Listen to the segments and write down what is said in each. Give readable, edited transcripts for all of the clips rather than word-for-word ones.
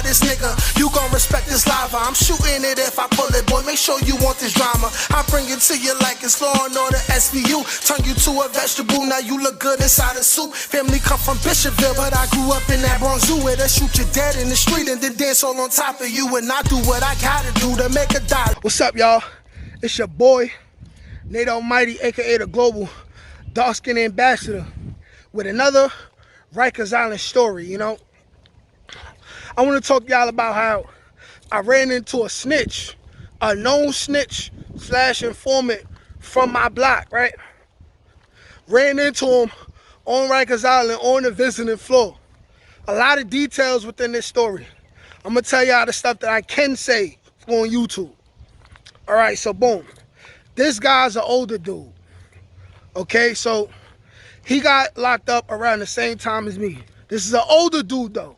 this nigga. You gon' respect this lava. I'm shooting it if I pull it, boy. Make sure you want this drama. I bring it to you like it's Law and Order SVU. Turn you to a vegetable, now you look good inside a soup. Family come from Bishopville, but I grew up in that Bronx Zoo where they shoot you dead in the street and then dance all on top of you. And I do what I gotta do to make a dollar. What's up, y'all? It's your boy, Nate Almighty, aka the Global Dark Skin Ambassador, with another Rikers Island story, you know. I want to talk to y'all about how I ran into a snitch, a known snitch / informant from my block, right? Ran into him on Rikers Island on the visiting floor. A lot of details within this story. I'm going to tell y'all the stuff that I can say on YouTube. All right, so boom. This guy's an older dude. Okay, so he got locked up around the same time as me. This is an older dude, though.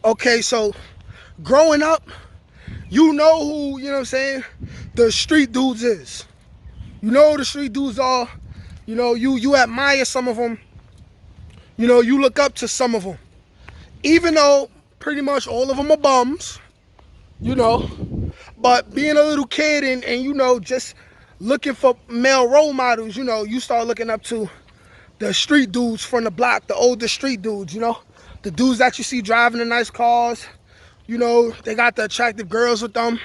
Okay, so growing up, you know who, you know what I'm saying, the street dudes is. You know who the street dudes are. You know, you admire some of them. You know, you look up to some of them. Even though pretty much all of them are bums, you know. But being a little kid and you know, just looking for male role models, you know, you start looking up to the street dudes from the block, the older street dudes, you know. The dudes that you see driving the nice cars, you know, they got the attractive girls with them.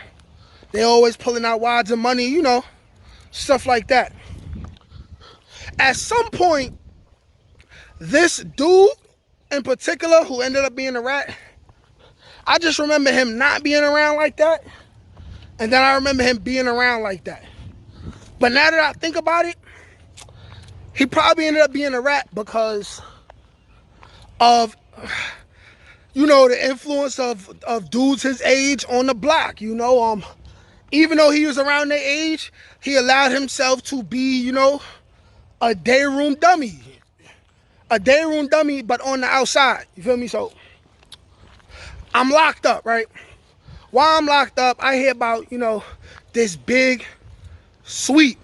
They always pulling out wads of money, you know, stuff like that. At some point, this dude in particular who ended up being a rat, I just remember him not being around like that. And then I remember him being around like that. But now that I think about it, he probably ended up being a rat because of, you know, the influence of dudes his age on the block, you know. Even though he was around their age, he allowed himself to be, you know, a day room dummy. A day room dummy, but on the outside. You feel me? So, I'm locked up, right? While I'm locked up, I hear about, you know, this big sweep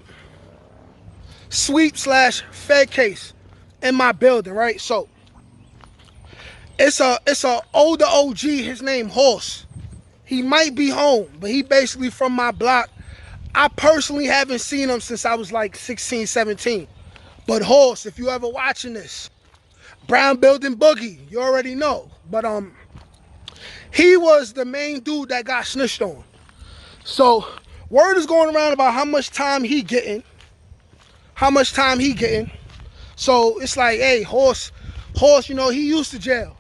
/ Fed case in my building, right? So, it's a older OG, his name Horse. He might be home, but he basically from my block. I personally haven't seen him since I was like 16, 17. But Horse, if you ever watching this, Brown Building Boogie, you already know. But he was the main dude that got snitched on. So word is going around about how much time he getting. So it's like, hey, Horse, you know, he used to jail.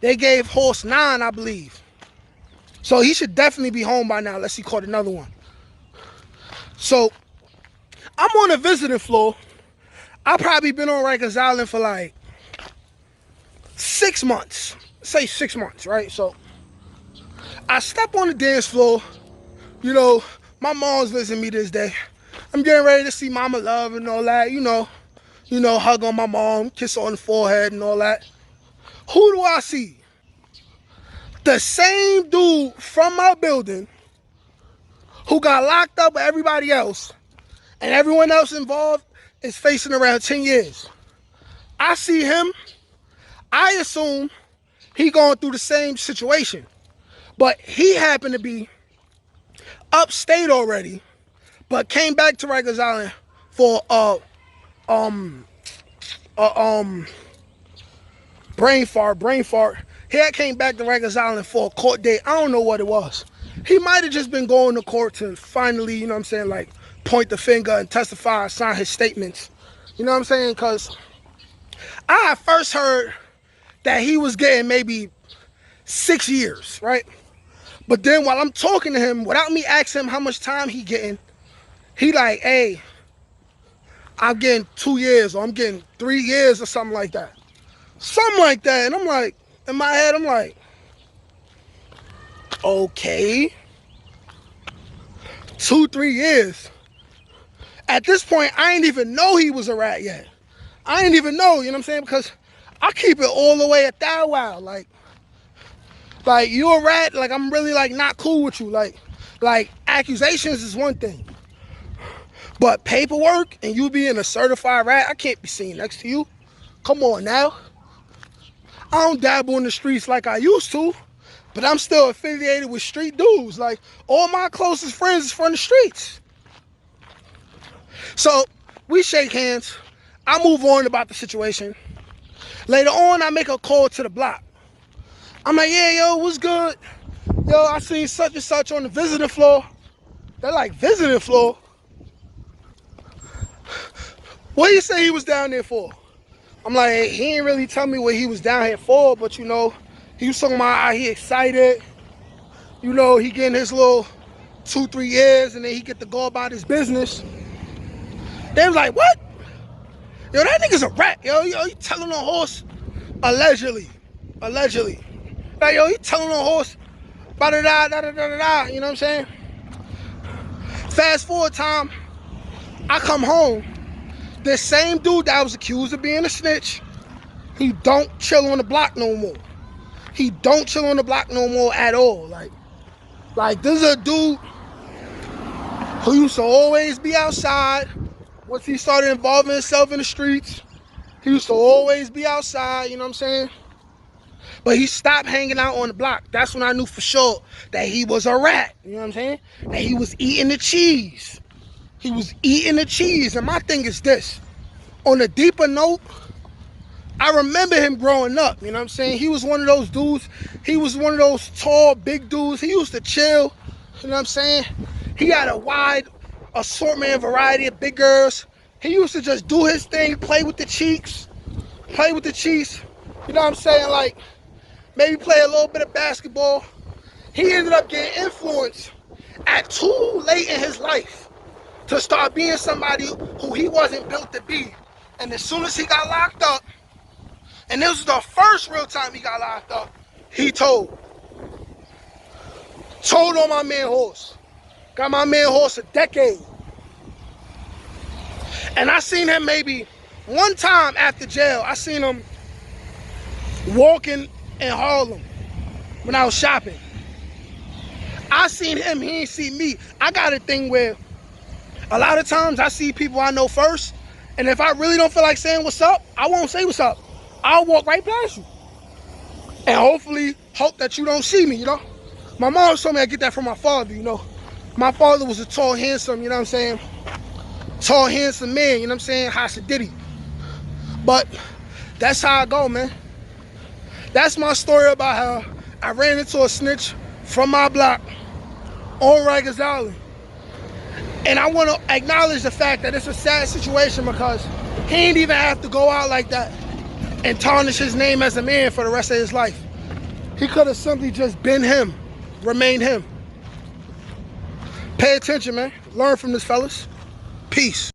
They gave Horse 9, I believe. So he should definitely be home by now unless he caught another one. So I'm on the visiting floor. I've probably been on Rikers Island for like 6 months. Say 6 months, right? So I step on the dance floor. You know, my mom's visiting me this day. I'm getting ready to see Mama Love and all that, you know, hug on my mom, kiss her on the forehead and all that. Who do I see? The same dude from my building who got locked up with everybody else, and everyone else involved is facing around 10 years. I see him. I assume he going through the same situation. But he happened to be upstate already, but came back to Rikers Island for brain fart. He had came back to Rikers Island for a court date. I don't know what it was. He might have just been going to court to finally, you know what I'm saying, like point the finger and testify, sign his statements. You know what I'm saying? Because I had first heard that he was getting maybe 6 years, right? But then while I'm talking to him, without me asking him how much time he getting, he like, hey, I'm getting 2 years or I'm getting 3 years or something like that. Something like that. And I'm like, in my head, I'm like, okay. 2, 3 years. At this point, I ain't even know he was a rat yet. I ain't even know, you know what I'm saying? Because I keep it all the way at that wild. Like you a rat, like I'm really like not cool with you. Like accusations is one thing. But paperwork and you being a certified rat, I can't be seen next to you. Come on now. I don't dabble in the streets like I used to. but I'm still affiliated with street dudes. Like, all my closest friends is from the streets. So we shake hands. I move on about the situation. Later on, I make a call to the block. I'm like, yeah, yo, what's good? Yo, I seen such and such on the visiting floor. They're like, visiting floor? What you say he was down there for? I'm like, hey, he ain't really tell me what he was down here for, but you know, he was talking about how he excited. You know, he getting his little 2-3 years and then he get to go about his business. They was like, what? Yo, that nigga's a rat, yo, you telling on horse? Allegedly. Like, yo, he telling on horse, da-da-da, you know what I'm saying? Fast forward time, I come home. This same dude that was accused of being a snitch, he don't chill on the block no more. He don't chill on the block no more at all. Like this is a dude who used to always be outside. Once he started involving himself in the streets, he used to always be outside, you know what I'm saying? But he stopped hanging out on the block. That's when I knew for sure that he was a rat, you know what I'm saying? That he was eating the cheese. He was eating the cheese. And my thing is this. On a deeper note, I remember him growing up, you know what I'm saying? He was one of those dudes. He was one of those tall, big dudes. He used to chill, you know what I'm saying? He had a wide assortment and variety of big girls. He used to just do his thing, play with the cheeks. You know what I'm saying? Like, maybe play a little bit of basketball. He ended up getting influenced at too late in his life to start being somebody who he wasn't built to be. And as soon as he got locked up, and this was the first real time he got locked up, he told on my man horse. Got my man horse a decade. And I seen him maybe one time after jail. I seen him walking in Harlem when I was shopping. I seen him, he ain't see me. I got a thing where a lot of times I see people I know first, and if I really don't feel like saying what's up, I won't say what's up. I'll walk right past you. And hopefully hope that you don't see me, you know? My mom told me I get that from my father, you know? My father was a tall, handsome, you know what I'm saying? Tall, handsome man, you know what I'm saying? Hasididdy. But that's how I go, man. That's my story about how I ran into a snitch from my block on Rikers Island. And I want to acknowledge the fact that it's a sad situation because he ain't even have to go out like that and tarnish his name as a man for the rest of his life. He could have simply just been him, remained him. Pay attention, man. Learn from this, fellas. Peace.